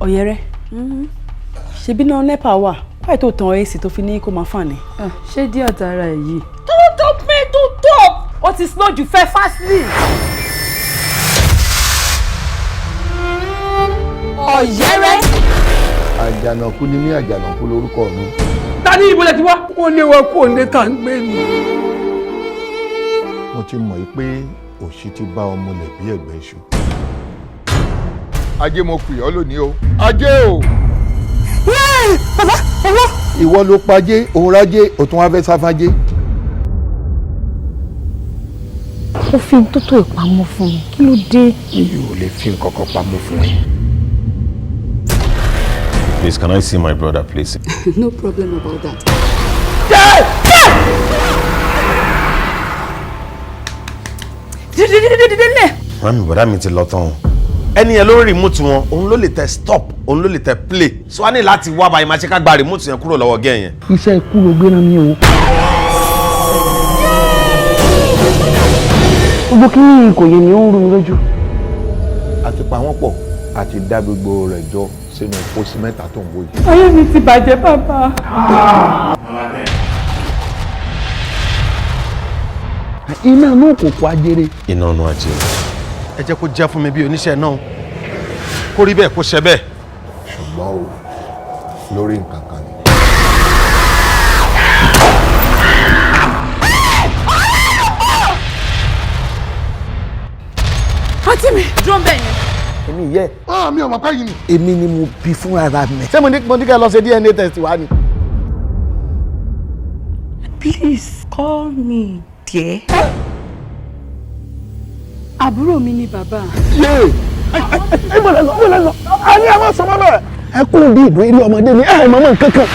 Ọ̀yẹ́rẹ́. Ṣebí náà NEPA wà. Why tó tan AC tó fi ní kó máa fàn ni? Ṣé díẹ̀ tara ẹ̀ yìí? Don't stop! Ó ti slow jù fẹ́ fastly. Ọ̀yẹ́rẹ́. Àjànàkú ni mí, àjànàkú lórúkọ mi. Ta ní ibo lẹ ti wá? Wọ́n lé wa kó ní tá ń gbé ni. Mo ti mọ̀ pé òṣì ti bá ọmọ lẹ̀ bí ẹ̀gbẹ́ iṣu. Ajé mo pè ọ́ lónìí o. Ajé o! Bàbá! Ìwọ ló pajé, òun rájé, òtún wá fẹ́ sáfájé. Ó fi ń tótó ìpamọ́ fún mi. Kí ló dé? Mi ò lè fi nǹkan kan pamọ́ fún ẹ. Please, can I see my brother, please? No problem about that. Mami, bọ̀dá mi ti lọ tán. Ẹni yẹn ló ń remote wọn, òun ló lè tẹ stop, òun ló lè tẹ play. So a ní láti wá báyìí máa ṣe ká gba remote yẹn kúrò lọ́wọ́ gẹ́ yẹn. Iṣẹ́ ikú ló gbé náà mi o. Gbogbo kí ni kò yé mi, ó ń rú mi lójú. A ti pa wọ́n pọ̀, a ti dá gbogbo rẹ̀ jọ sínú pósí mẹ́ta tó ń wò yìí. Ayé mi ti bàjẹ́ bàbá. Iná náà kò kó ajere. Iná ọ̀nà ajé. Ẹ jẹ́ kó jẹ́ fún mi bí oníṣẹ́ náà. Kó rí bẹ́ẹ̀ kó ṣe bẹ́ẹ̀. Ṣùgbọ́n o, lórí nǹkan kan ni. Àǹtí mi, dúró ń bẹ̀ yẹn. Èmi yẹ. Mi ò mọ̀ pé yìí ni. Èmi ni mo bí fúnra mi. Ṣé mo ní kẹ́ lọ ṣe DNA test wá ni? Please call me dear. Àbúrò mi ni bàbá. Ẹ bọ̀lẹ̀ lọ. A ní àwọn sọmọ bẹ́ẹ̀. Ẹ kún bí ìdún ilé ọmọdé ni ẹ̀ mọ́mọ́ nǹkan kan.